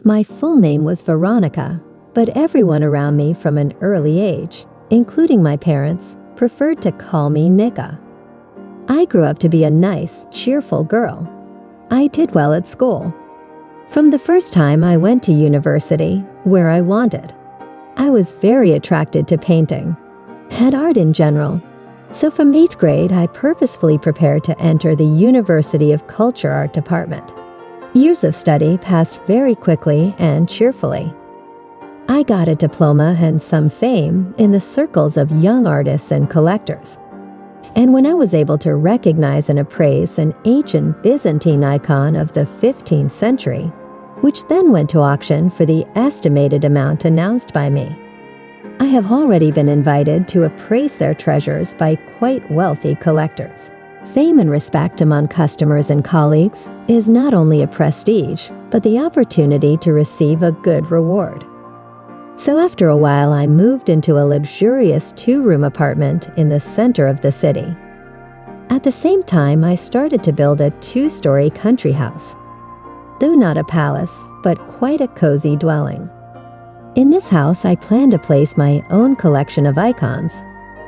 My full name was Veronica, but everyone around me from an early age, including my parents, preferred to call me Nika. I grew up to be a nice, cheerful girl. I did well at school. From the first time I went to university, where I wanted, I was very attracted to painting and art in general. So from 8th grade, I purposefully prepared to enter the University of Culture Art department. Years of study passed very quickly and cheerfully. I got a diploma and some fame in the circles of young artists and collectors. And when I was able to recognize and appraise an ancient Byzantine icon of the 15th century, which then went to auction for the estimated amount announced by me, I have already been invited to appraise their treasures by quite wealthy collectors. Fame and respect among customers and colleagues is not only a prestige, but the opportunity to receive a good reward. So after a while, I moved into a luxurious 2-room apartment in the center of the city. At the same time, I started to build a 2-story country house. Though not a palace, but quite a cozy dwelling. In this house, I planned to place my own collection of icons,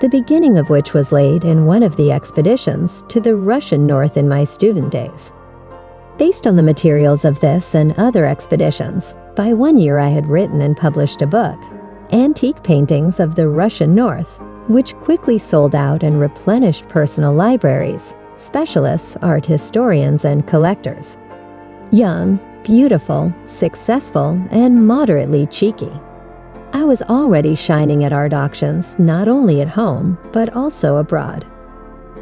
the beginning of which was laid in one of the expeditions to the Russian North in my student days. Based on the materials of this and other expeditions, by 1 year I had written and published a book, Antique Paintings of the Russian North, which quickly sold out and replenished personal libraries, specialists, art historians, and collectors. Young, beautiful, successful, and moderately cheeky. I was already shining at art auctions, not only at home, but also abroad.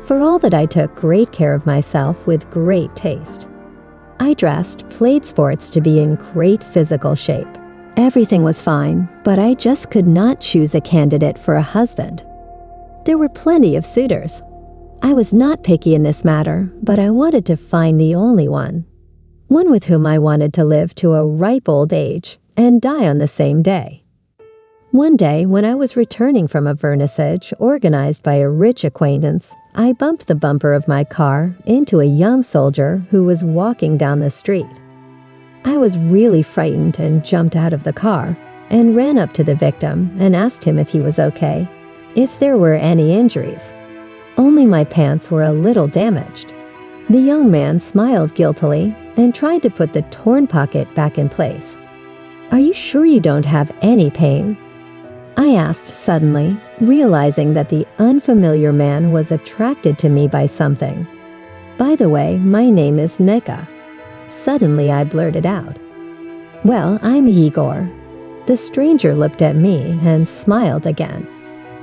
For all that, I took great care of myself with great taste. I dressed, played sports to be in great physical shape. Everything was fine, but I just could not choose a candidate for a husband. There were plenty of suitors. I was not picky in this matter, but I wanted to find the only one with whom I wanted to live to a ripe old age and die on the same day. One day, when I was returning from a vernissage organized by a rich acquaintance, I bumped the bumper of my car into a young soldier who was walking down the street. I was really frightened and jumped out of the car and ran up to the victim and asked him if he was okay, if there were any injuries. Only my pants were a little damaged. The young man smiled guiltily and tried to put the torn pocket back in place. "Are you sure you don't have any pain?" I asked suddenly, realizing that the unfamiliar man was attracted to me by something. "By the way, my name is Nika." Suddenly I blurted out, "Well, I'm Igor." The stranger looked at me and smiled again.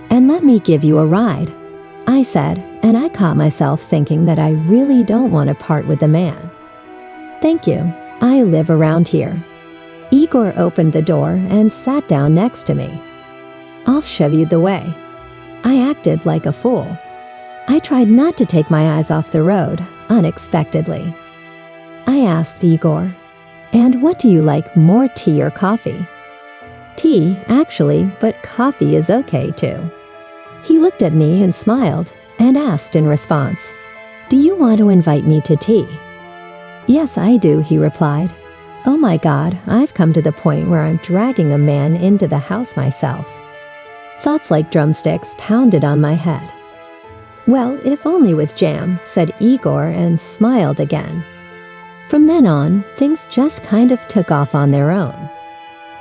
"And let me give you a ride," I said, and I caught myself thinking that I really don't want to part with the man. "Thank you. I live around here." Igor opened the door and sat down next to me. "I'll show you the way." I acted like a fool. I tried not to take my eyes off the road, unexpectedly. I asked Igor, "And what do you like more, tea or coffee?" "Tea, actually, but coffee is okay too." He looked at me and smiled, and asked in response, "Do you want to invite me to tea?" "Yes, I do," he replied. "Oh my God, I've come to the point where I'm dragging a man into the house myself." Thoughts like drumsticks pounded on my head. "Well, if only with jam," said Igor and smiled again. From then on, things just kind of took off on their own.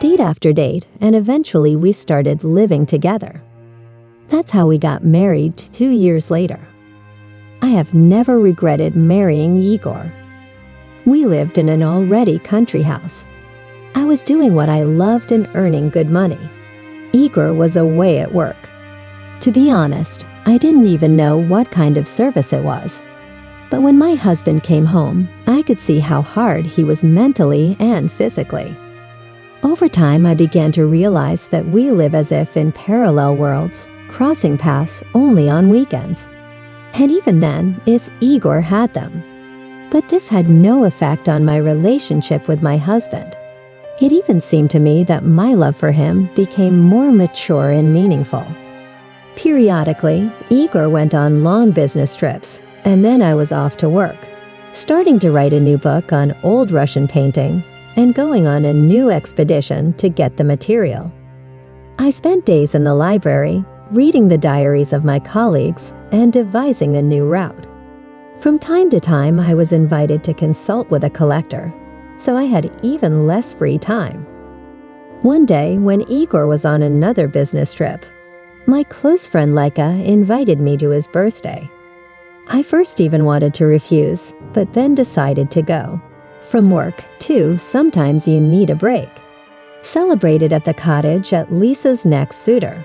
Date after date, and eventually we started living together. That's how we got married 2 years later. I have never regretted marrying Igor. We lived in an already country house. I was doing what I loved and earning good money. Igor was away at work. To be honest, I didn't even know what kind of service it was. But when my husband came home, I could see how hard he was mentally and physically. Over time, I began to realize that we live as if in parallel worlds, crossing paths only on weekends. And even then, if Igor had them. But this had no effect on my relationship with my husband. It even seemed to me that my love for him became more mature and meaningful. Periodically, Igor went on long business trips, and then I was off to work, starting to write a new book on old Russian painting and going on a new expedition to get the material. I spent days in the library, reading the diaries of my colleagues and devising a new route. From time to time, I was invited to consult with a collector, so I had even less free time. One day, when Igor was on another business trip, my close friend Leica invited me to his birthday. I first even wanted to refuse, but then decided to go. From work, too, sometimes you need a break. Celebrated at the cottage at Lisa's next suitor.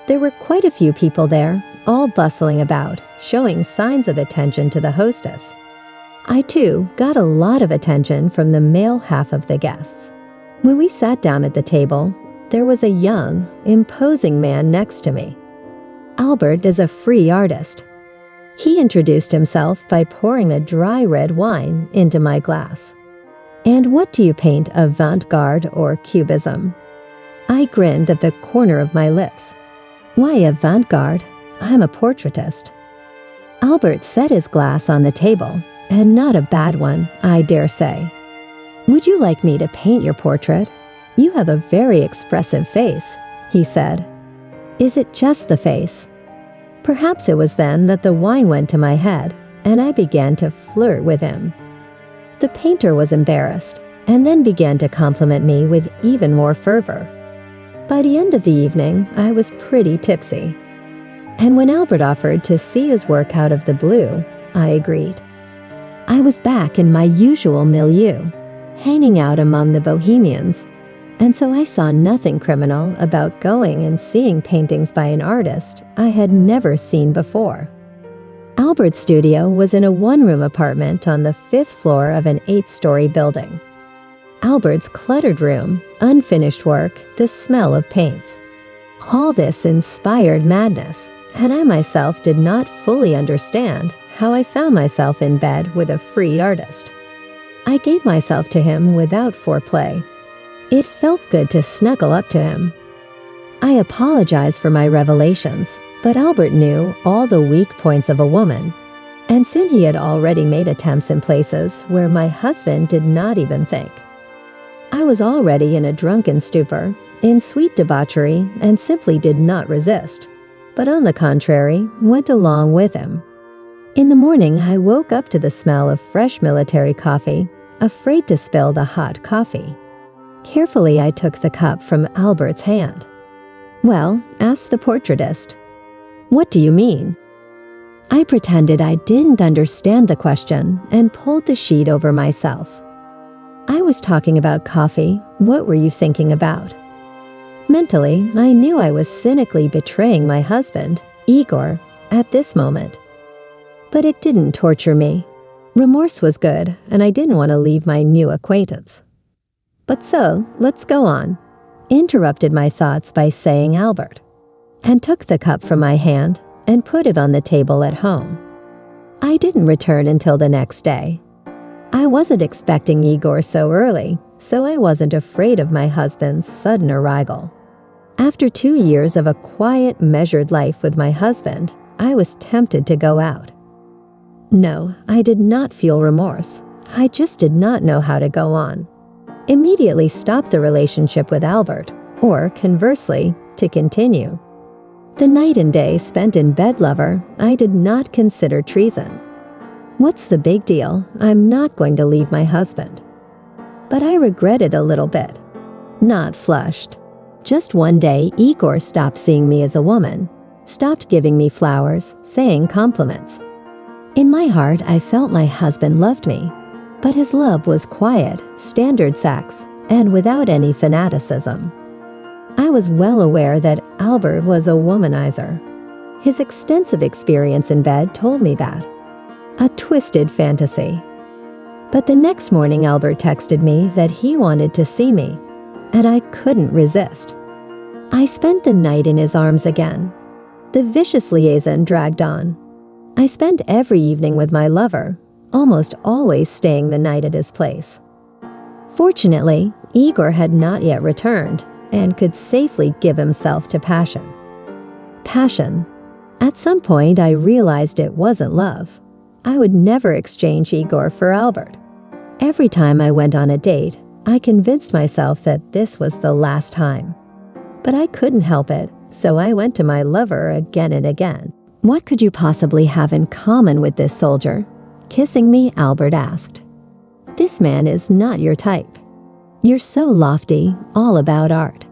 There were quite a few people there, all bustling about, showing signs of attention to the hostess. I, too, got a lot of attention from the male half of the guests. When we sat down at the table, there was a young, imposing man next to me. Albert is a free artist. He introduced himself by pouring a dry red wine into my glass. "And what do you paint, avant-garde or cubism?" I grinned at the corner of my lips. "Why avant-garde? I'm a portraitist." Albert set his glass on the table, and not a bad one, I dare say. "Would you like me to paint your portrait? You have a very expressive face," he said. "Is it just the face?" Perhaps it was then that the wine went to my head, and I began to flirt with him. The painter was embarrassed, and then began to compliment me with even more fervor. By the end of the evening, I was pretty tipsy. And when Albert offered to see his work out of the blue, I agreed. I was back in my usual milieu, hanging out among the bohemians, and so I saw nothing criminal about going and seeing paintings by an artist I had never seen before. Albert's studio was in a one-room apartment on the 5th floor of an 8-story building. Albert's cluttered room, unfinished work, the smell of paints. All this inspired madness, and I myself did not fully understand how I found myself in bed with a free artist. I gave myself to him without foreplay. It felt good to snuggle up to him. I apologized for my revelations, but Albert knew all the weak points of a woman, and soon he had already made attempts in places where my husband did not even think. I was already in a drunken stupor, in sweet debauchery, and simply did not resist, but on the contrary, went along with him. In the morning, I woke up to the smell of fresh military coffee, afraid to spill the hot coffee. Carefully, I took the cup from Albert's hand. "Well," asked the portraitist, "what do you mean?" I pretended I didn't understand the question and pulled the sheet over myself. "I was talking about coffee. What were you thinking about?" Mentally, I knew I was cynically betraying my husband, Igor, at this moment. But it didn't torture me. Remorse was good, and I didn't want to leave my new acquaintance. "But so, let's go on," interrupted my thoughts by saying Albert, and took the cup from my hand and put it on the table at home. I didn't return until the next day. I wasn't expecting Igor so early, so I wasn't afraid of my husband's sudden arrival. After 2 years of a quiet, measured life with my husband, I was tempted to go out. No, I did not feel remorse. I just did not know how to go on. Immediately stop the relationship with Albert, or conversely, to continue. The night and day spent in bed lover, I did not consider treason. What's the big deal? I'm not going to leave my husband. But I regretted a little bit. Not flushed. Just one day, Igor stopped seeing me as a woman, stopped giving me flowers, saying compliments. In my heart, I felt my husband loved me, but his love was quiet, standard sex, and without any fanaticism. I was well aware that Albert was a womanizer. His extensive experience in bed told me that. A twisted fantasy. But the next morning, Albert texted me that he wanted to see me, and I couldn't resist. I spent the night in his arms again. The vicious liaison dragged on. I spent every evening with my lover, almost always staying the night at his place. Fortunately, Igor had not yet returned and could safely give himself to passion. Passion. At some point, I realized it wasn't love. I would never exchange Igor for Albert. Every time I went on a date, I convinced myself that this was the last time. But I couldn't help it, so I went to my lover again and again. "What could you possibly have in common with this soldier?" Kissing me, Albert asked. "This man is not your type. You're so lofty, all about art."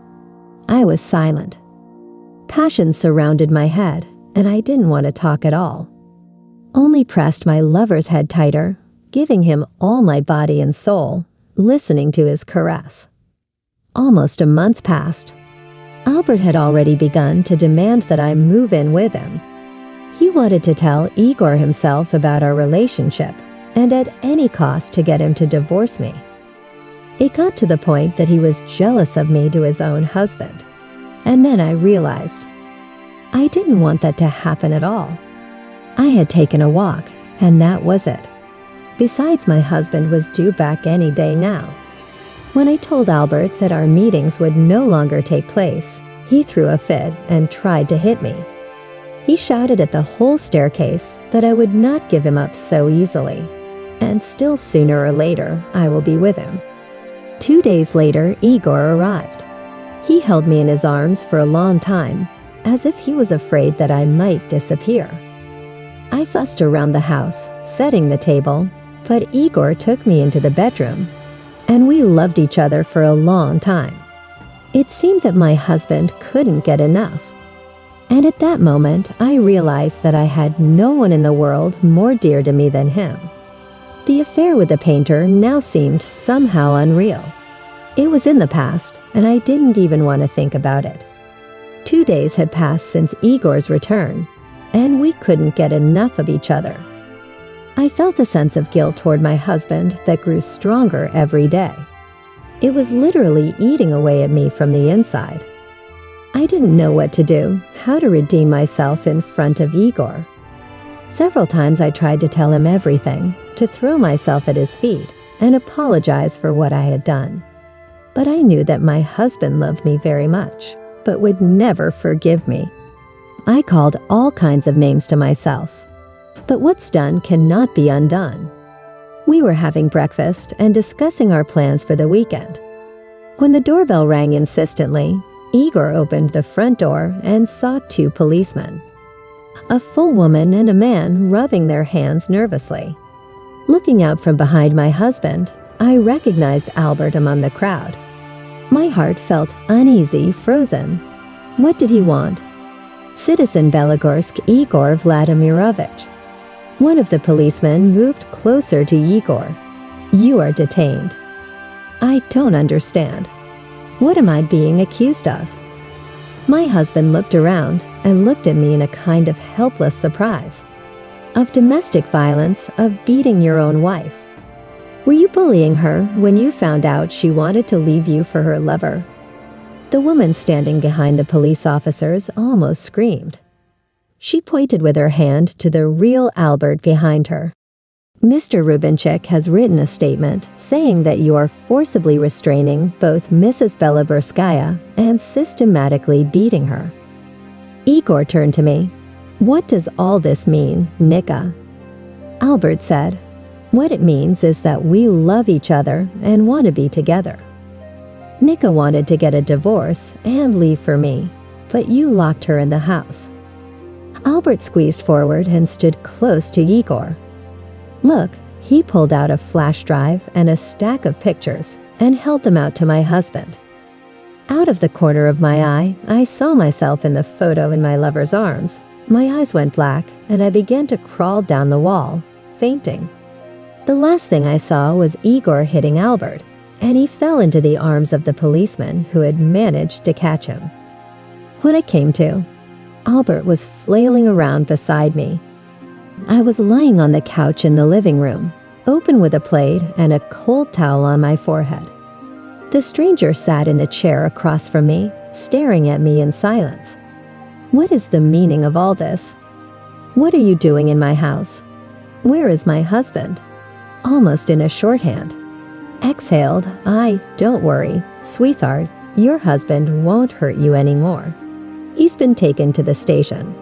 I was silent. Passion surrounded my head, and I didn't want to talk at all. Only pressed my lover's head tighter, giving him all my body and soul, listening to his caress. Almost a month passed. Albert had already begun to demand that I move in with him. He wanted to tell Igor himself about our relationship, and at any cost to get him to divorce me. It got to the point that he was jealous of me to his own husband. And then I realized I didn't want that to happen at all. I had taken a walk, and that was it. Besides, my husband was due back any day now. When I told Albert that our meetings would no longer take place, he threw a fit and tried to hit me. He shouted at the whole staircase that I would not give him up so easily, and still sooner or later I will be with him. 2 days later, Igor arrived. He held me in his arms for a long time, as if he was afraid that I might disappear. I fussed around the house, setting the table, but Igor took me into the bedroom, and we loved each other for a long time. It seemed that my husband couldn't get enough. And at that moment, I realized that I had no one in the world more dear to me than him. The affair with the painter now seemed somehow unreal. It was in the past, and I didn't even want to think about it. 2 days had passed since Igor's return, and we couldn't get enough of each other. I felt a sense of guilt toward my husband that grew stronger every day. It was literally eating away at me from the inside. I didn't know what to do, how to redeem myself in front of Igor. Several times I tried to tell him everything, to throw myself at his feet and apologize for what I had done. But I knew that my husband loved me very much, but would never forgive me. I called all kinds of names to myself. But what's done cannot be undone. We were having breakfast and discussing our plans for the weekend. When the doorbell rang insistently, Igor opened the front door and saw 2 policemen. A full woman and a man rubbing their hands nervously. Looking out from behind my husband, I recognized Albert among the crowd. My heart felt uneasy, frozen. What did he want? Citizen Belogorsk Igor Vladimirovich. One of the policemen moved closer to Igor. "You are detained." "I don't understand. What am I being accused of?" My husband looked around and looked at me in a kind of helpless surprise. "Of domestic violence, of beating your own wife. Were you bullying her when you found out she wanted to leave you for her lover?" The woman standing behind the police officers almost screamed. She pointed with her hand to the real Albert behind her. "Mr. Rubinchik has written a statement saying that you are forcibly restraining both Mrs. Beloborskaya and systematically beating her." Igor turned to me. "What does all this mean, Nika?" Albert said, "What it means is that we love each other and want to be together. Nika wanted to get a divorce and leave for me, but you locked her in the house." Albert squeezed forward and stood close to Igor. "Look," he pulled out a flash drive and a stack of pictures and held them out to my husband. Out of the corner of my eye, I saw myself in the photo in my lover's arms. My eyes went black and I began to crawl down the wall, fainting. The last thing I saw was Igor hitting Albert, and he fell into the arms of the policeman who had managed to catch him. When I came to, Albert was flailing around beside me. I was lying on the couch in the living room, open with a plate and a cold towel on my forehead. The stranger sat in the chair across from me, staring at me in silence. What is the meaning of all this? What are you doing in my house? Where is my husband? Almost in a shorthand. Exhaled, don't worry, sweetheart, your husband won't hurt you anymore. He's been taken to the station.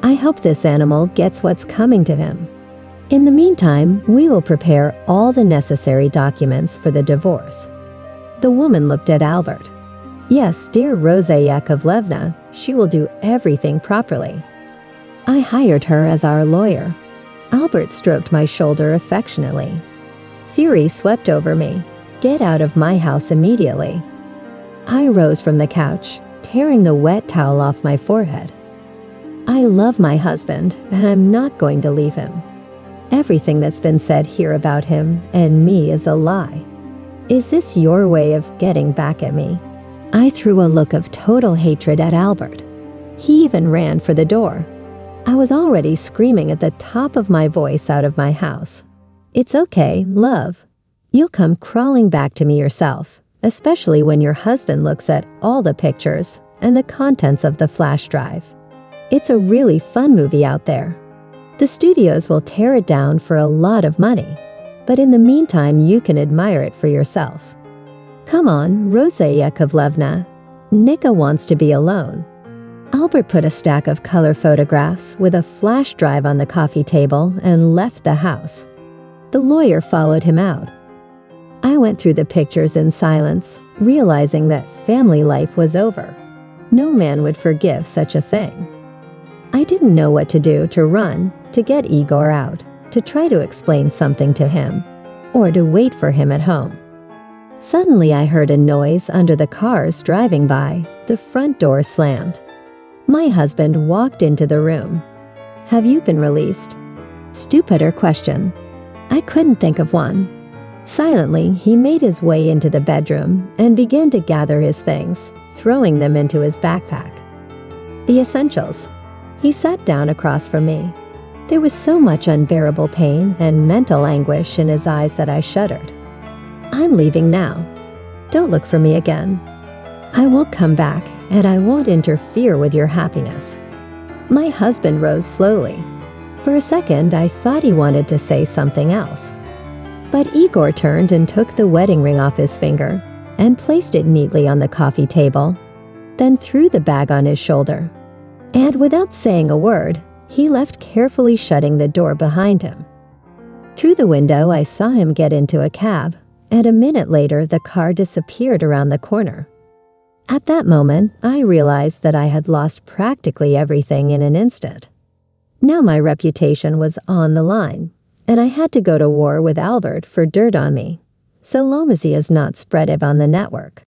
I hope this animal gets what's coming to him. In the meantime, we will prepare all the necessary documents for the divorce. The woman looked at Albert. Yes, dear Rosa Yakovlevna, she will do everything properly. I hired her as our lawyer. Albert stroked my shoulder affectionately. Fury swept over me. Get out of my house immediately. I rose from the couch, tearing the wet towel off my forehead. I love my husband, and I'm not going to leave him. Everything that's been said here about him and me is a lie. Is this your way of getting back at me? I threw a look of total hatred at Albert. He even ran for the door. I was already screaming at the top of my voice out of my house. It's okay, love. You'll come crawling back to me yourself, especially when your husband looks at all the pictures and the contents of the flash drive. It's a really fun movie out there. The studios will tear it down for a lot of money, but in the meantime you can admire it for yourself. Come on, Rosa Yakovlevna. Nika wants to be alone. Albert put a stack of color photographs with a flash drive on the coffee table and left the house. The lawyer followed him out. I went through the pictures in silence, realizing that family life was over. No man would forgive such a thing. I didn't know what to do, to run, to get Igor out, to try to explain something to him, or to wait for him at home. Suddenly I heard a noise under the cars driving by. The front door slammed. My husband walked into the room. Have you been released? Stupider question. I couldn't think of one. Silently, he made his way into the bedroom and began to gather his things, throwing them into his backpack. The essentials. He sat down across from me. There was so much unbearable pain and mental anguish in his eyes that I shuddered. I'm leaving now. Don't look for me again. I won't come back, and I won't interfere with your happiness. My husband rose slowly. For a second, I thought he wanted to say something else. But Igor turned and took the wedding ring off his finger and placed it neatly on the coffee table, then threw the bag on his shoulder. And without saying a word, he left, carefully shutting the door behind him. Through the window, I saw him get into a cab, and a minute later, the car disappeared around the corner. At that moment, I realized that I had lost practically everything in an instant. Now my reputation was on the line, and I had to go to war with Albert for dirt on me, so long as he has not spread it on the network.